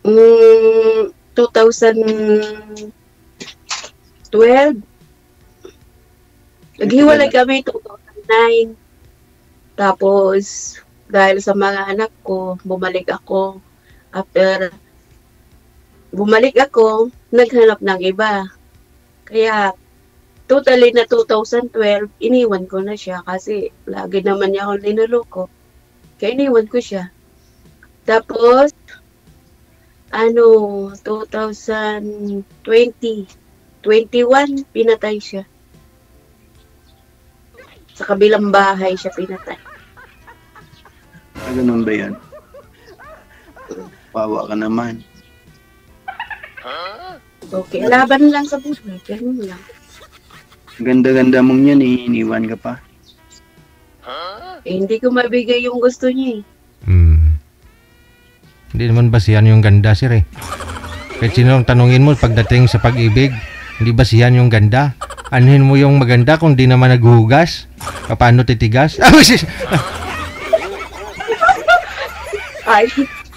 2012, Ay, tagal naghiwalay na. kami 2009. Tapos, dahil sa mga anak ko, bumalik ako. After bumalik ako, naghanap ng iba. Kaya, totally na 2012, iniwan ko na siya kasi lagi naman niya ako linuloko. Kaya iniwan ko siya. Tapos, 2020, 21, pinatay siya. Sa kabilang bahay siya pinatay. Ganun ba yan? Pawa ka naman. Okay, laban lang sa buhay. Ganun lang. Ganda-ganda mong yan eh, iniwan ka pa. Hindi ko mabigay yung gusto niya eh. Hindi naman basihan yung ganda, sir eh. Kahit sino ang tanungin mo pagdating sa pag-ibig, hindi basihan yung ganda. Anuhin mo yung maganda kung di naman naghuhugas? Paano titigas? Ay,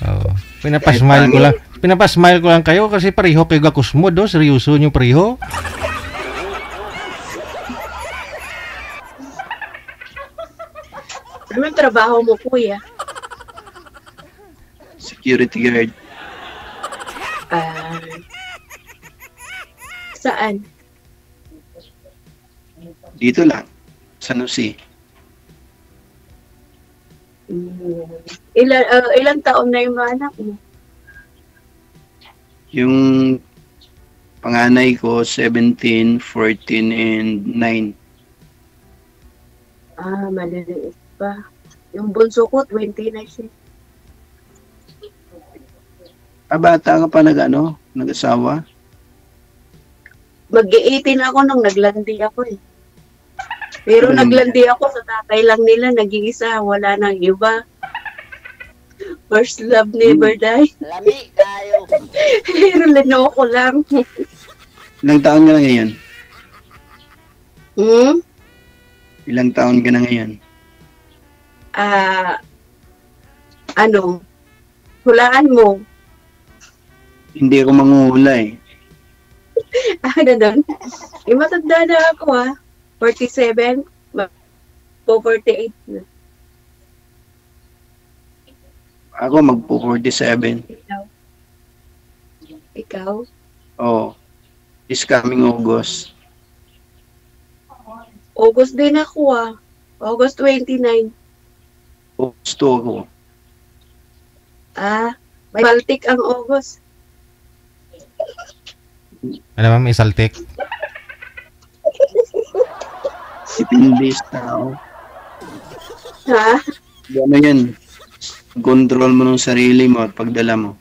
Oh, pinapasmile ko lang kayo kasi pareho kayo gakusmo do, seryoso nyo pareho. anong trabaho mo, kuya? Security guard. Ah, saan? Dito lang. Sa Nusi. Ilang taon na yung mga anak mo? Yung panganay ko, 17, 14, and 9. Maliliit pa. Yung bunso ko, 20 na siya. Bata ka pa nag-asawa? Mag-18 ako nung naglandi ako eh. Pero naglandi ako sa tatay lang nila, nag-iisa, wala nang iba. First love never die. Lami kayo. Pero linoko lang. Ilang taon ka na ngayon? Hmm? Ilang taon ka na ngayon? Hulaan mo. Hindi ako manguhula eh. Doon. Matanda na ako 47. Po 48 na. Ako magpo-47. Ikaw? Oh, this coming August. August din ako August 29. Gusto ako. May Baltic ang August. Ano ma'am, isaltik? Depende sa tao. Ha? Gano'n yan. Control mo ng sarili mo at pagdala mo.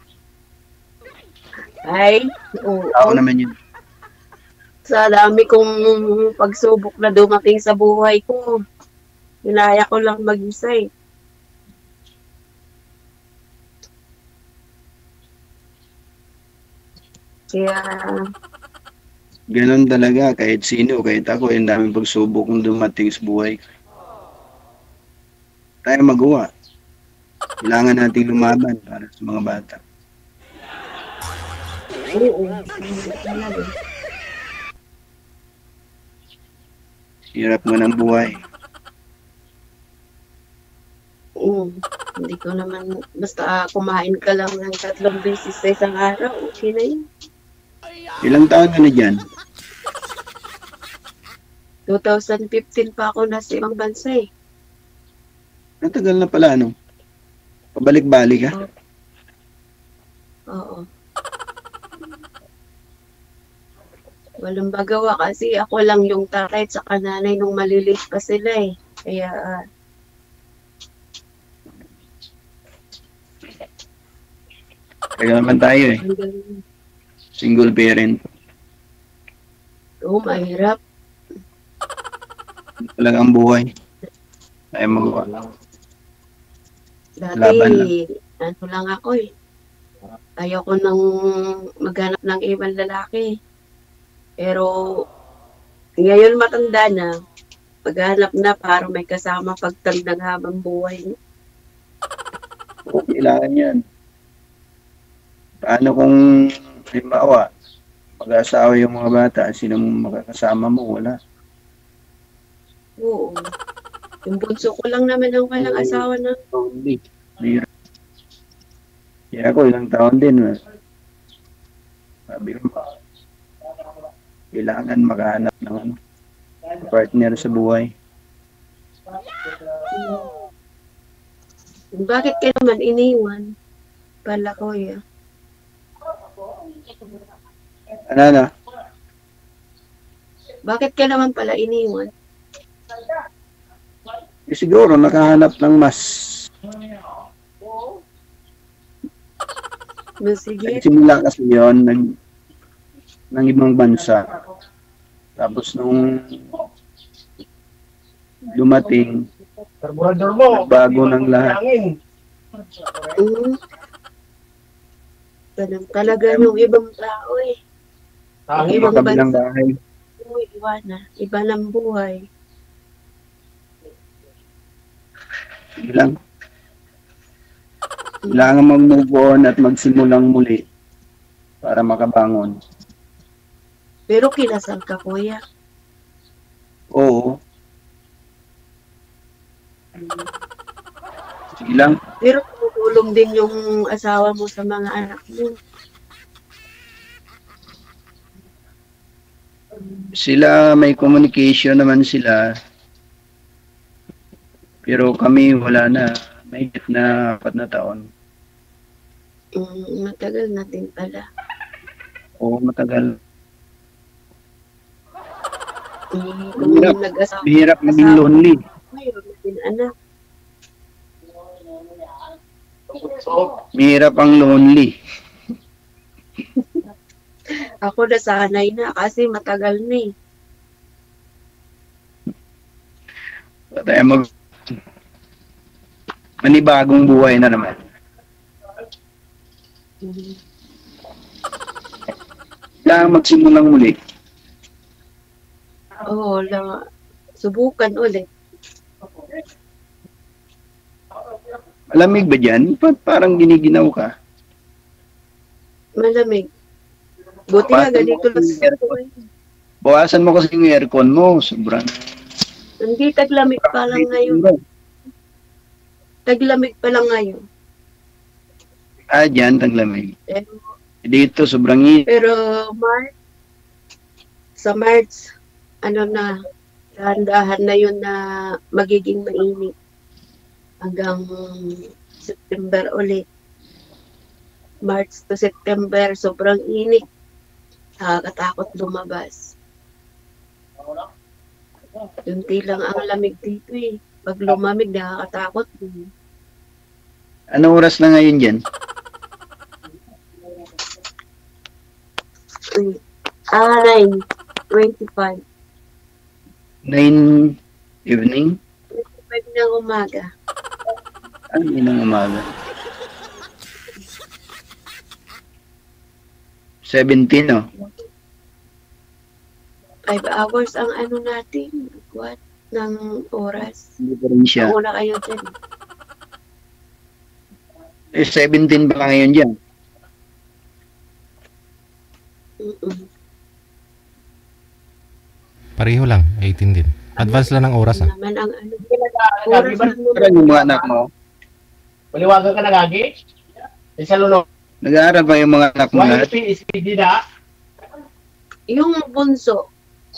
Ay, oo. Tao naman yun. Sa dami kong pagsubok na dumating sa buhay ko, hinaya ko lang mag-isa eh. Kaya, Ganon talaga, kahit sino, kahit ako, yung daming pagsubok kong dumating sa buhay. Tayo magawa. Kailangan nating lumaban para sa mga bata. oo. Hirap nga ng buhay. Oo. Hindi ko naman, basta kumain ka lang ng 3 beses sa isang araw, okay na yun. Ilang taon ka na dyan? 2015 pa ako nasa ibang bansa eh. Natagal na pala, Pabalik-balik ka? Oo. Walang magawa kasi ako lang yung tatay at saka nanay nung maliliit pa sila eh. Kaya, Kaya naman tayo eh. hanggang, Single parent. mahirap. Talagang buhay. Tayo magawa. Dati, Laban lang. lang ako eh. Ayaw ko nang maghanap ng ibang lalaki. Pero, ngayon matanda na, maghanap na para may kasama pagtandang habang buhay. Oo, kailangan yan. Paano kung, halimbawa, mag-asawa yung mga bata, sino makakasama mo? Wala. Oo. Yung bunso ko lang naman ang walang asawa na. Lonely. Mahirap. Kaya ako, ilang taon din. Sabi ko, kailangan makahanap ng ano, partner sa buhay. Bakit ka naman iniwan? Pala ko ya. Ano? Bakit ka naman pala iniwan? Siguro, nakahanap ng mas. No, sige. Nagsimula kasi yun, ng ibang bansa. Tapos nung dumating, nagbago ng lahat. Ganun talaga yung ibang tao eh. Ang ibang Kabilang bansa. bahay. Iba na. Iba ng buhay. Sige lang. Kailangan mag-move on at magsimulang muli para makabangon. Pero kinasal ka, kuya. Oo. Sige lang. Pero tumutulong din yung asawa mo sa mga anak mo. Sila, may communication naman sila. Pero kami wala na. May na 4 na taon. Matagal na din pala. Oo, matagal. Kung Hirap. nag-asawa. Mahirap maging lonely. Mayroon na din anak. Mahirap ang lonely. Ako nasanay na kasi matagal na eh. Tayo manibagong buhay na naman. Kailangan magsimulang muli. Oo, subukan ulit. Malamig ba dyan? Parang giniginaw ka. Malamig. Buti nga ganito lang sa Bawasan mo kasi yung aircon mo. Sobrang. Hindi, taglamig pa lang ngayon. Taglamig pa lang ngayon. Dyan, taglamig. Pero, Dito, sobrang init. pero sa March, dahan-dahan na yun na magiging mainit. Hanggang September ulit. March to September, sobrang init. Nakakatakot lumabas. Kunti lang ang lamig dito eh. Pag lumamig, nakakatakot. Anong oras na ngayon dyan? 9:25. 9 evening? 25 ng umaga. Ano yun ang umaga? 17, oh. 5 hours ang natin. What? Ng oras. Hindi pa rin siya. Nauna kayo dyan. 17 pa ngayon dyan. Pareho lang, 18 din. Advance lang ng oras ah. Naman ang Oras oras Pero yung mga anak mo, Maliwagan ka na gagi? Isa luno. nag-aaral pa yung mga anak mo Why lahat? SPD na? yung bunso,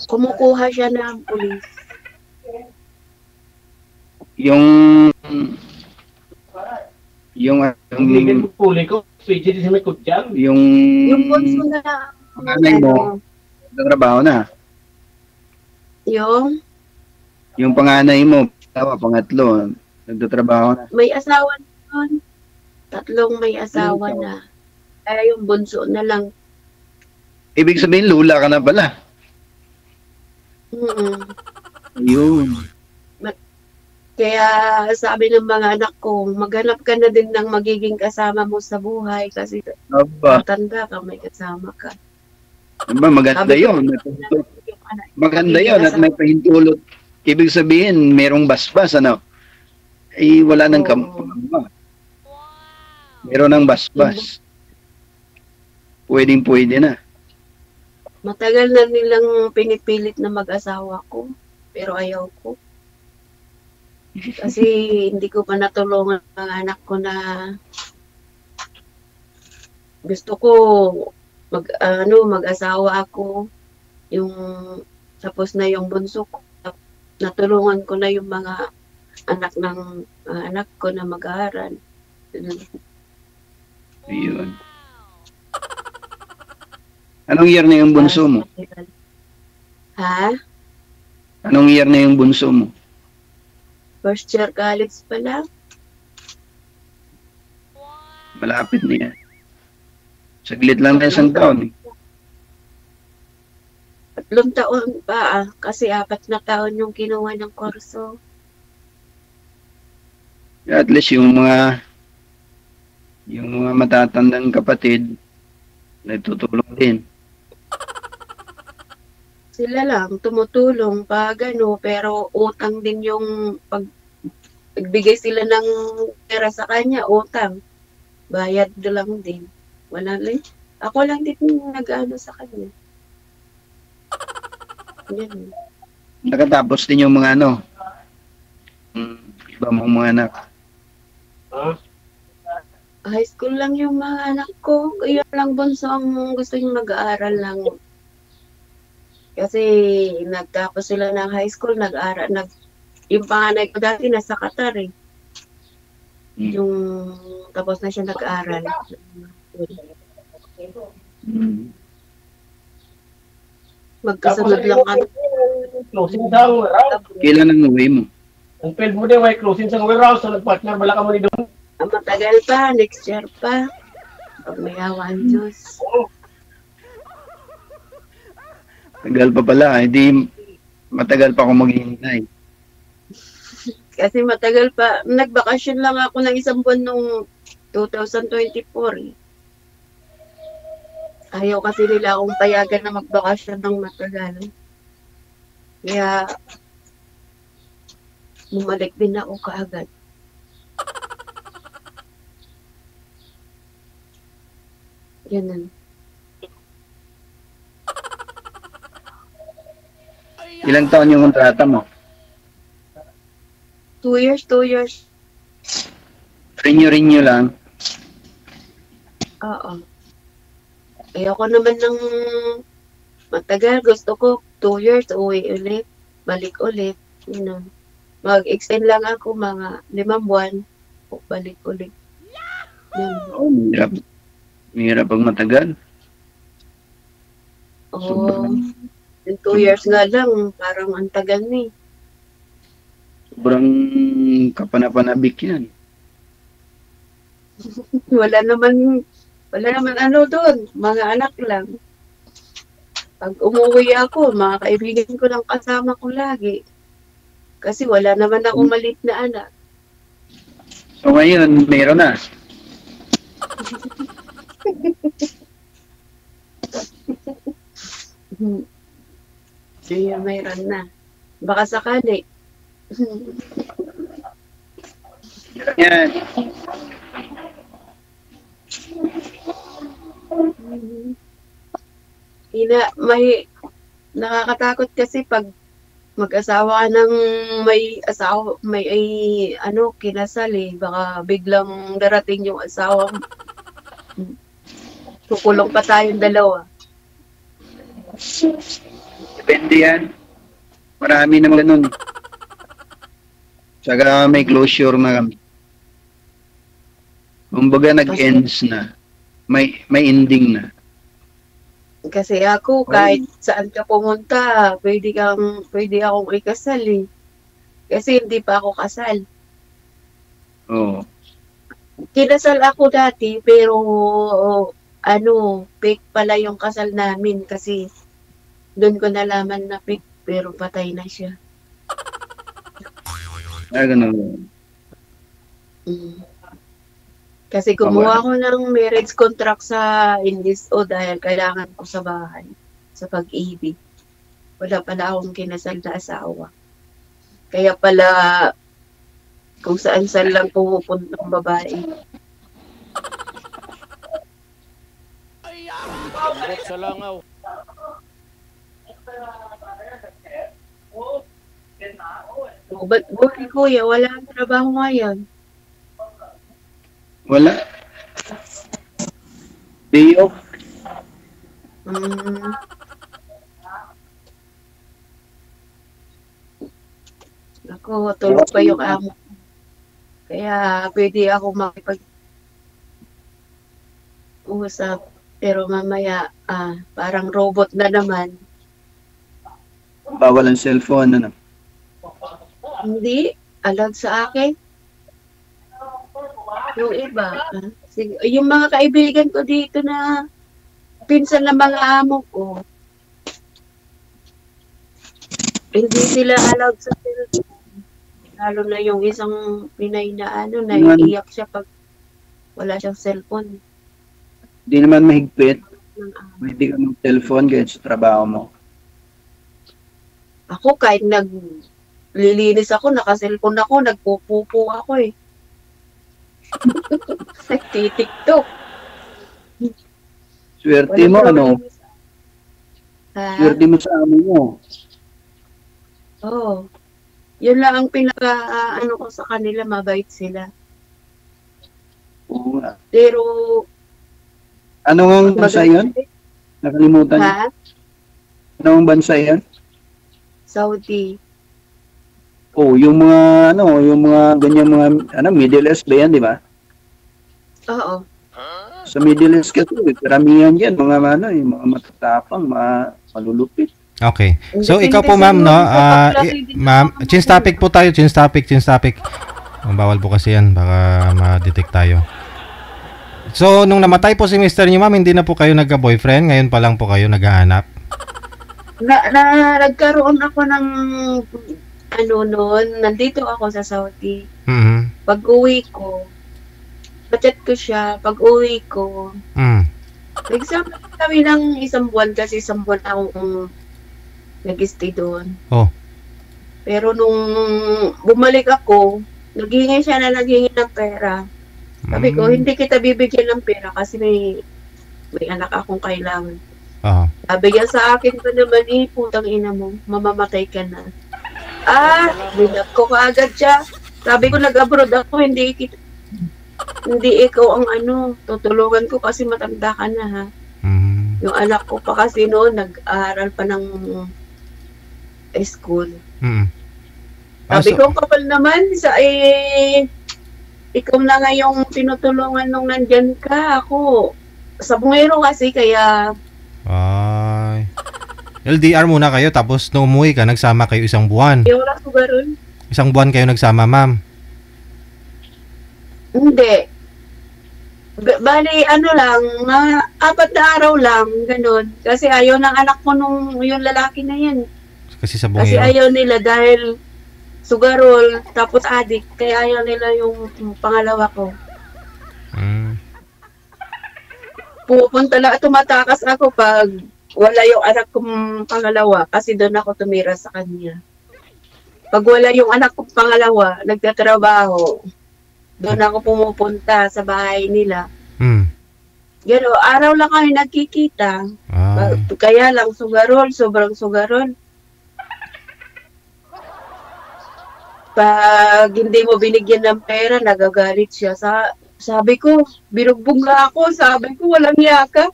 kumukuha siya ng pulis. Yung yung Ang legal mo puli ko. SPD sa may kutsyan. Yung bunso na panganay mo, nagtrabaho na. Yung panganay mo, pangatlo, nagtatrabaho na. may asawa na yun. 3 may asawa na. Kaya yung bunso na lang. Ibig sabihin, lula ka na pala. Yun. Kaya sabi ng mga anak ko, maghanap ka na din ng magiging kasama mo sa buhay kasi Aba, matanda ka, may kasama ka. diba, maganda Sabi ko, yun. yung anak, Maganda yun at may pahintulot. Ibig sabihin, merong basbas, ano? Eh, wala nang Oo. Meron ng basbas. pwedeng-pwede na. Matagal na nilang pinipilit na mag-asawa ko, pero ayaw ko. Kasi hindi ko pa natulungan ang anak ko na gusto ko mag-asawa ako, yung tapos na yung bunso ko. Natulungan ko na yung mga anak ko na mag-aaral. Ayun. Anong year na yung bunso mo? Ha? Anong year na yung bunso mo? First year college pa lang. Malapit na yan. Saglit lang na isang taon. 3 taon pa kasi 4 na taon yung kinuha ng kurso. At least yung mga matatandang kapatid nagtutulong din. Sila lang tumutulong pag pero utang din yung pagbigay sila ng pera sa kanya, utang. Bayad lang din. Wala lang. Ako lang din nag-ano sa kanya. Yan. Nakatapos din yung mga iba mong mga anak. High school lang yung mga anak ko. Yun lang bunso ang gusto niya mag-aaral lang. Kasi nagtapos sila ng high school, yung panganay ko dati nasa Qatar eh. Yung tapos na siya nag-aaral. Magkasunod lang kami. Closing sa warehouse. Kailan ang uwi mo? Ang field mo din, may closing sa warehouse. So, nag-partner, bala ka mo ni doon. Matagal pa, next year pa. Pag may awan Diyos. Tagal pa pala. Hindi matagal pa ako maghihintay. Kasi matagal pa. Nagbakasyon lang ako ng 1 buwan nung 2024 eh. Ayaw kasi nila akong payagan na magbakasyon ng matagal. Kaya, bumalik din ako kaagad. Ganun. Ilang taon yung kontrata mo? 2 years, 2 years. Renew lang. Oo. Ayoko naman ng matagal. Gusto ko 2 years, uwi ulit. Balik ulit. Mag-extend lang ako mga 5 buwan. Balik ulit. Oh, mahirap pag matagal. Oo. 2 years nga lang. Parang ang tagal na eh. Sobrang kapanapanabik yan. Wala naman doon. Mga anak lang. Pag umuwi ako, mga kaibigan ko lang kasama ko lagi. Kasi wala naman akong maliit na anak. So ngayon, meron na. Kaya mayroon na. Baka sakali. Yan. Nakakatakot kasi pag mag-asawa ka ng may kinasal eh. Baka biglang darating yung asawa mo. Kukulong pa tayong dalawa. Depende yan. Marami naman ganun. Saka may closure na kami. Kumbaga nag-ends na. May ending na. Kasi ako, kahit saan ka pumunta, pwede akong ikasal eh. Kasi hindi pa ako kasal. Oo. Kinasal ako dati, pero fake pala yung kasal namin kasi doon ko nalaman na fake, pero patay na siya. Ganun. Kasi kumuha ko ng marriage contract sa NSO dahil kailangan ko sa bahay, sa pag-ibig. Wala pala akong kinasal na asawa. Kaya pala, kung saan-saan lang pumupunta ang babae. Lambot sa langaw. Ba't buhay kuya, wala ang trabaho ngayon. Wala. Day off. Hmm. Ako, tulog pa yung amo. Kaya pwede ako makipag-usap. Pero mamaya, parang robot na naman. Bawal ang cellphone, ano? Hindi, allowed sa akin. Yung iba, yung mga kaibigan ko dito na pinsan ng mga amo ko, hindi sila allowed sa cellphone. Lalo na yung isang Pinay na naiiyak siya pag wala siyang cellphone. Hindi naman mahigpit. Pwede ka mag-cellphone kahit sa trabaho mo. Ako kahit naglilinis ako, naka-cellphone ako, nagpupupo ako eh. Nagtitiktok. Swerte mo, ano? Swerte mo sa amo mo. Oo. Yun lang ang ko sa kanila, mabait sila. Oo nga. Pero, Ano ang bansa yun? Nakalimutan niyo. ha? Ano ang bansa yun? Saudi. Oh, yung mga ganyan mga Middle East ba yan, di ba? Oo. Sa Middle East kasi, karamihan yan, mga mga matatapang, malulupit. Okay. So, Depende ikaw po, sa ma'am, no? paglaki din ng Ma'am, mga change topic po tayo. Change topic. Bawal po kasi yan. Baka ma-detect tayo. So, nung namatay po si mister niyo, ma'am, hindi na po kayo nagka-boyfriend? Ngayon pa lang po kayo naghahanap? Nagkaroon ako ng noon, nandito ako sa Saudi. Mhm. Pag-uwi ko, chat ko siya, pag-uwi ko, Mm. nagsama kami ng isang buwan kasi isang buwan akong nag-stay doon. Oh. Pero nung bumalik ako, naghingi ng pera. Sabi ko, Mm. hindi kita bibigyan ng pera kasi may anak akong kailangan. Oo. Sabi niya sa akin pa naman, putang ina mo, mamamatay ka na. Binat ko kaagad siya. Sabi ko, nag-abroad ako, hindi ikaw ang tutulungan ko kasi matanda ka na ha. Mm. Yung anak ko pa kasi noon, nag-aaral pa ng school. Mm. Sabi ko, kapal naman, ikaw na nga yung tinutulungan nung nandyan ka. Ako, sa bungero kasi, kaya Ay. LDR muna kayo, tapos nung umuwi ka, nagsama kayo isang buwan. wala ko garon. Isang buwan kayo nagsama, ma'am. Hindi. Bali, lang, 4 na araw lang, ganun. Kasi ayaw ng anak ko yung lalaki na yan. Kasi sa Kasi bungero. ayaw nila dahil sugarol, tapos adik. Kaya ayaw nila yung pangalawa ko. Mm. Pupunta lang, tumatakas ako pag wala yung anak kong pangalawa kasi doon ako tumira sa kanya. Pag wala yung anak kong pangalawa, nagtatrabaho, doon ako pumupunta sa bahay nila. Mm. Gano, araw lang kami nagkikita. Ay. Kaya lang sugarol, sobrang sugarol. Pag hindi mo binigyan ng pera, nagagalit siya. Sabi ko, binugbog nga ako. Sabi ko, walang yaka.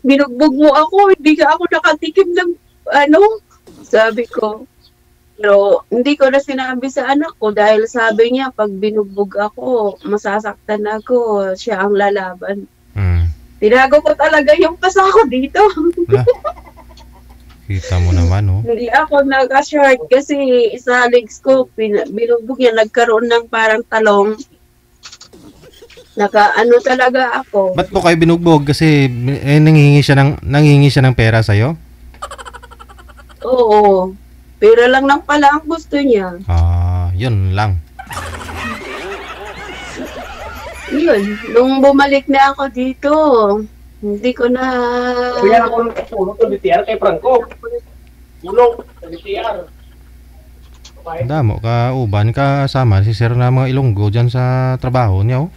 Binugbog mo ako, hindi ka ako nakatikim ng Sabi ko. Pero hindi ko na sinabi sa anak ko dahil sabi niya, pag binugbog ako, masasaktan ako. Siya ang lalaban. Mm. Tinago ko talaga yung pasako dito. Wala. Kita mo naman, oh. Hindi ako nag-short kasi sa legs ko, binugbog niya, nagkaroon ng parang talong. Talaga ako. Ba't po kayo binugbog? Kasi nanghihingi siya ng pera sa'yo? Oo. Pera lang pala ang gusto niya. Yun lang. Yun. Nung bumalik na ako dito, hindi ko na... Kaya ako ng puno to DTR kay Franco. Ulong sa DTR. Damo ka, uban ka sama si sir na mga Ilonggo dyan sa trabaho niya, oh.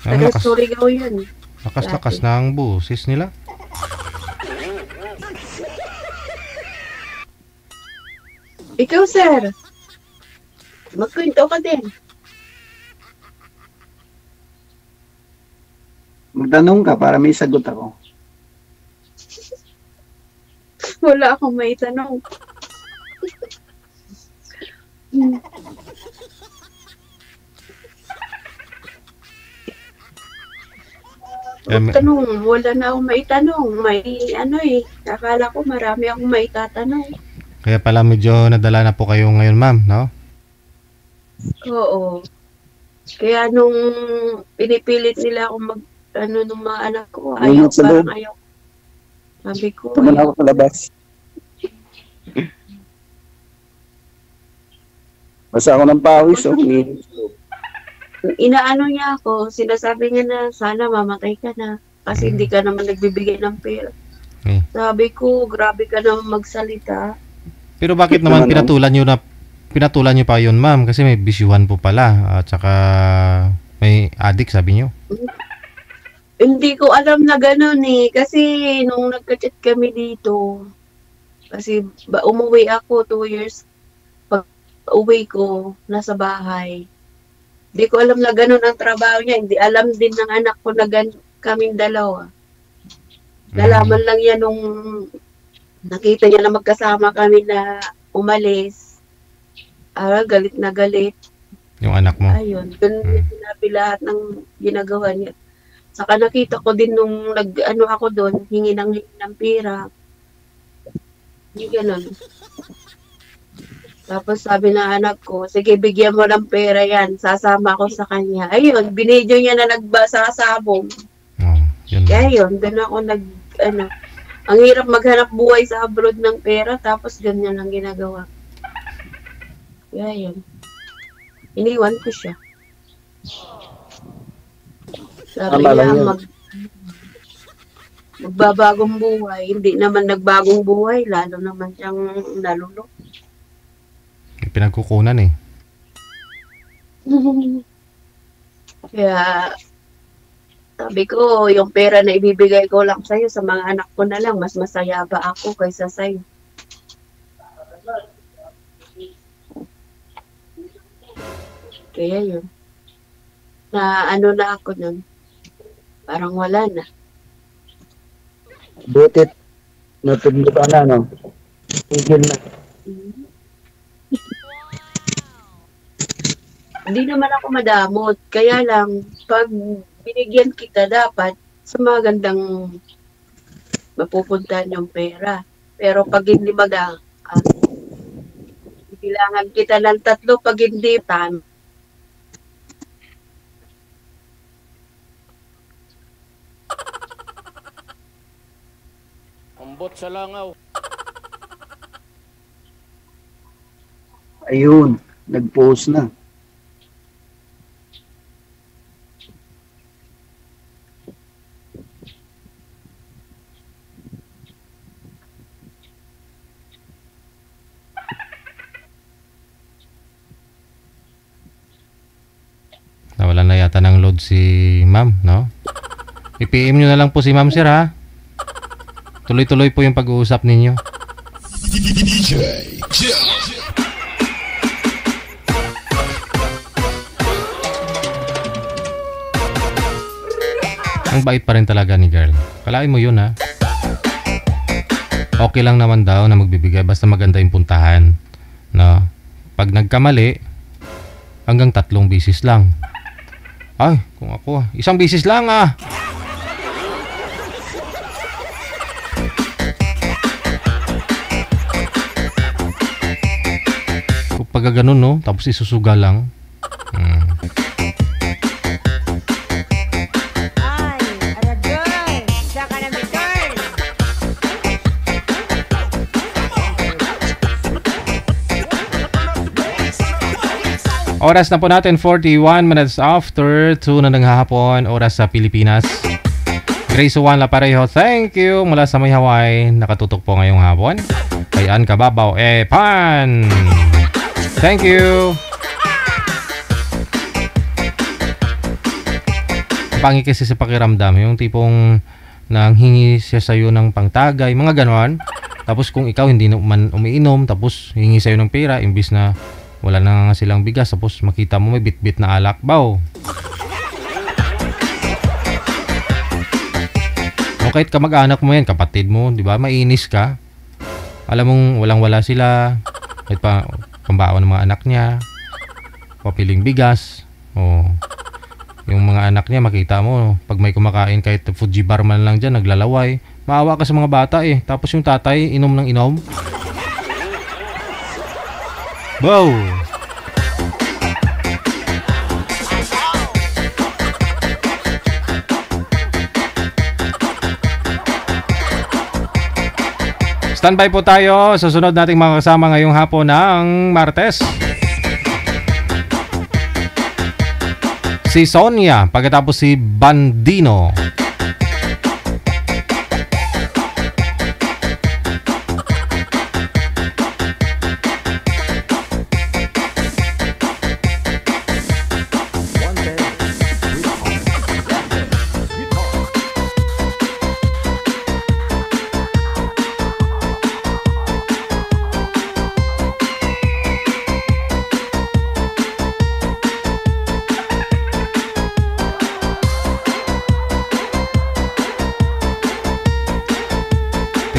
Ang Taga lakas. Surigao yun. Lakas-lakas na ang busis nila. Ikaw, sir. Magkwento ka din. Magtanong ka para may sagot ako. Wala akong may tanong. Tanong, wala na akong maitanong. May ano eh. Akala ko marami akong maitatanong. Kaya pala medyo nadala na po kayo ngayon, ma'am, no? Oo. Kaya nung pinipilit nila akong nung mga anak ko, ayaw, parang ayaw. Sabi ko, Tuman ako sa labas. Basta ako ng pawis, okay. Inaano niya ako, sinasabi niya na sana mamatay ka na kasi hindi ka naman nagbibigay ng pera. Sabi ko, grabe ka naman magsalita. Pero bakit naman pinatulan nyo pa yun, ma'am? Kasi may bisyuhan po pala at saka may addict, sabi nyo. Hindi ko alam na gano'n eh. Kasi nung nagka-chat kami dito, kasi umuwi ako 2 years. Pag uwi ko, nasa bahay. Hindi ko alam na gano'n ang trabaho niya. Hindi alam din ng anak ko na kaming dalawa. Nalaman lang yan nung nakita niya na magkasama kami na umalis. Galit na galit. Yung anak mo? Ayun. Doon sinabi lahat ng ginagawa niya. Saka nakita ko din nung ako doon, hingi ng pera. Hindi ganun. Tapos sabi ng anak ko, sige bigyan mo ng pera yan, sasama ko sa kanya. Ayun, binidyo niya na nagsasabong. Kaya yun, doon ako ang hirap maghanap buhay sa abroad ng pera, tapos ganyan ang ginagawa. Kaya yun. Iniwan ko siya. Sabi niya, magbabagong buhay. Hindi naman nagbagong buhay, lalo naman siyang nalulok. Pinagkukunan eh. Kaya, sabi ko, yung pera na ibibigay ko lang sa'yo, sa mga anak ko na lang, mas masaya ba ako kaysa sa'yo? Kaya yun. Na ako nun. Parang wala na. Butit. Natuglo ka na, no? Tigil na. Hindi naman ako madamot. Kaya lang, pag binigyan kita, dapat sa magandang mapupuntahan yung pera. Pero pag hindi bilangan kita ng 3, pag hindi, tama. Ambot sa langaw. Ayun, nag-post na. Nawalan na yata ng load si ma'am, no? I-PM nyo na lang po si ma'am, sir, ha? Tuloy-tuloy po yung pag-uusap ninyo. Ang bait pa rin talaga ni girl. Kalain mo yun, ha? Okay lang naman daw na magbibigay basta maganda yung puntahan, no? Pag nagkamali, hanggang 3 bisis lang. Ay, kung ako, 1 bisis lang, ah! Pag ganun, no? Tapos isusuga lang. Oras na po natin, 41 minutes after 2 na ng hapon, oras sa Pilipinas. Grace Juan La Parejo, thank you mula sa may Hawaii. Nakatutok po ngayong hapon. Kay Ann Kababaw, Pan! Thank you! Pangit kasi sa pakiramdam, yung tipong nanghingi siya sa'yo ng pangtagay, mga ganon. Tapos kung ikaw hindi man umiinom, tapos hingi sa'yo ng pera, imbis na wala na nga silang bigas, tapos makita mo may bit-bit na alak, baw. O kahit kamag-anak mo yan, kapatid mo, di ba? Mainis ka. Alam mong walang-wala sila, kahit pa pambaon ng mga anak niya, papiling bigas, o yung mga anak niya, makita mo, pag may kumakain kahit Fuji bar man lang dyan, naglalaway. Maawa ka sa mga bata eh. Tapos yung tatay, inom ng inom. Wow! Standby po tayo sa sunod nating mga kasama ngayong hapon ng Martes. Si Sonia, pagkatapos si Bandino.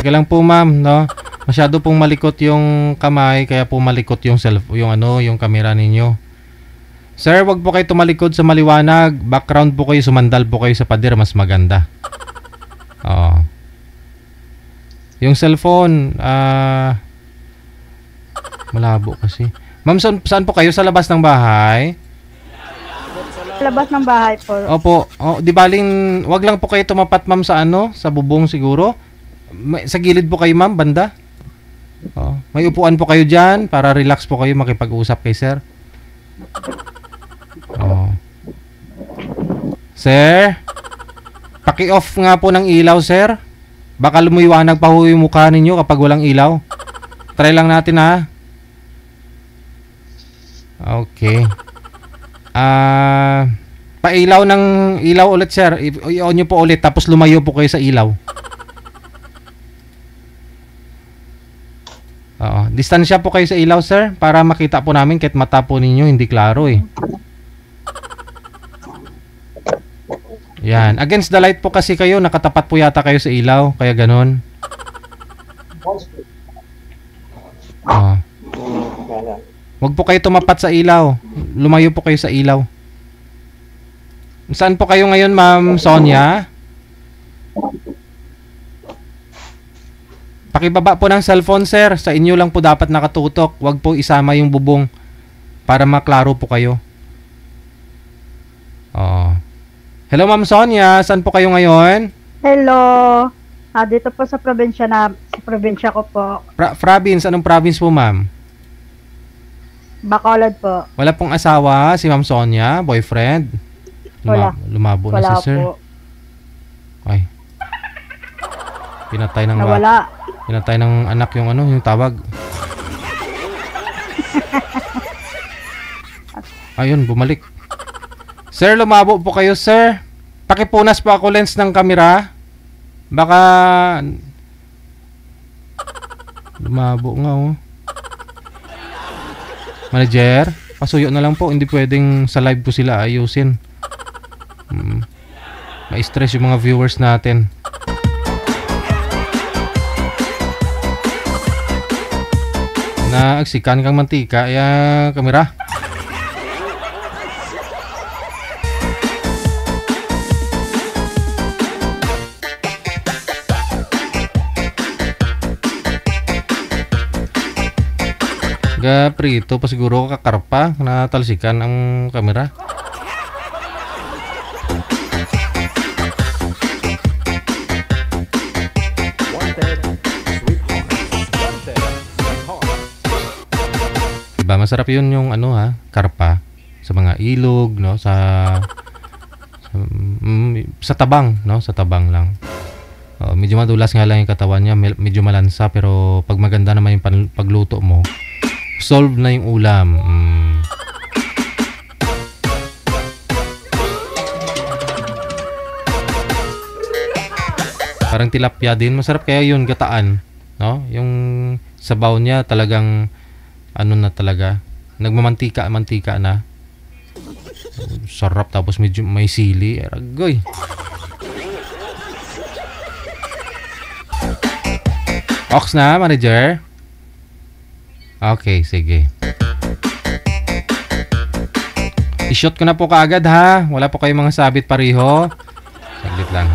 Teka lang po ma'am, no? Masyado pong malikot yung kamay, kaya po malikot yung yung camera ninyo. Sir, wag po kayo tumalikod sa maliwanag. Background po kayo, sumandal po kayo sa pader, mas maganda. Oo. Yung cellphone, malabo kasi. Ma'am, saan po kayo? Sa labas ng bahay? Labas ng bahay po. Opo. Oh, di baling, wag lang po kayo tumapat ma'am sa sa bubong siguro. Sa gilid po kayo ma'am, banda. Oh, may upuan po kayo dyan para relax po kayo makipag-usap kay sir. Oh. Sir, paki-off nga po ng ilaw sir. Baka lumiwanag pa ho yung mukha ninyo kapag walang ilaw. Try lang natin ha. Okay. Pailaw ng ilaw ulit sir. I-on nyo po ulit tapos lumayo po kayo sa ilaw. Distansya po kayo sa ilaw sir para makita po namin kahit mata po ninyo hindi klaro eh. Yan. Against the light po kasi kayo, nakatapat po yata kayo sa ilaw, kaya ganon. Wag po kayo tumapat sa ilaw. Lumayo po kayo sa ilaw. Saan po kayo ngayon ma'am Sonia? Pakibaba po ng cellphone sir. Sa inyo lang po dapat nakatutok. Huwag po isama yung bubong para maklaro po kayo. Hello ma'am Sonia. Saan po kayo ngayon? Hello. Dito po sa probinsya ko po. Province? Anong province po ma'am? Bacolod po. Wala pong asawa si ma'am Sonia? Boyfriend? Wala. Lumabo na Wala si sir. po. Ay. Pinatay ng Nawala. Pinatay ng anak yung yung tawag. Ayun, bumalik. Sir, lumabo po kayo, sir. Pakipunas po ako lens ng camera. Baka lumabo nga oh. Manager, pasuyo na lang po. Hindi pwedeng sa live po sila ayusin. Ma-stress yung mga viewers natin. Naagsikan kang mantika, kamera. Prito pa siguro kakarpa na talsikan ang kamera. Diba masarap yun yung karpa sa mga ilog, no, sa tabang, no, sa tabang lang. Medyo madulas nga lang yung katawan niya, medyo malansa, pero pag maganda naman yung pagluto mo, solve na yung ulam. Parang tilapia din. Masarap kaya yun, gataan. No? Yung sabaw niya talagang ano na talaga. Nagmamantika na. Sarap tapos medyo may sili. Aragoy. Ox na, manager? Okay, sige. I-shoot ko na po kaagad ha. Wala po kayong mga sabit pareho. Saglit lang.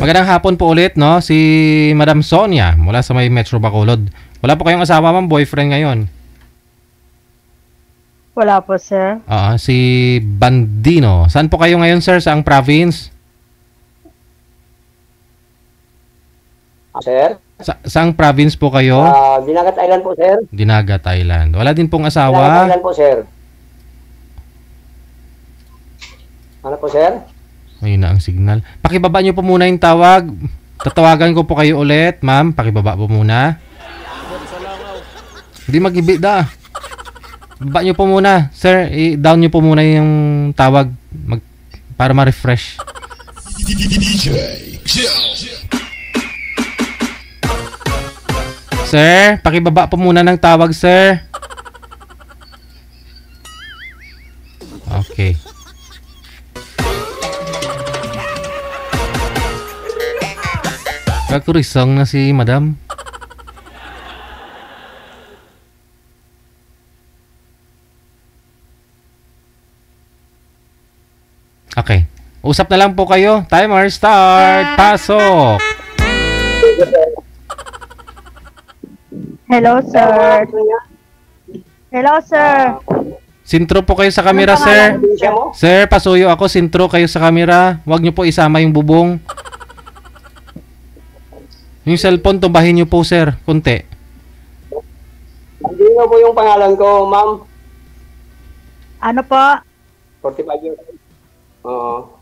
Magandang hapon po ulit, no? Si Madam Sonia mula sa may Metro Bacolod. Wala po kayong asawa, ma'am, boyfriend ngayon? Wala po, sir. Si Bandino. Saan po kayo ngayon, sir? Saang province? Sir? Saang province po kayo? Dinagat Island po, sir. Dinagat Island. Wala din pong Dinagat asawa? Island po, sir. Ano po, sir? Ayun na ang signal. Pakibaba nyo po muna yung tawag. Tatawagan ko po kayo ulit. Ma'am, pakibaba po muna. Hindi mag-ibig. Baba nyo po muna. Sir, i-down nyo po muna yung tawag para ma-refresh. Sir, pakibaba po muna ng tawag, sir. Okay. Kakurisong na si Madam. Okay. Usap na lang po kayo. Timer start. Pasok. Hello, sir. Hello, sir. Sintro po kayo sa camera, sir. Probinsya mo? Sir, pasuyo ako. Sintro kayo sa camera. Huwag nyo po isama yung bubong. Yung cellphone, tumbahin nyo po, sir. Kunti. Hindi po yung pangalan ko, ma'am. Ano po? 45 years old. Oo.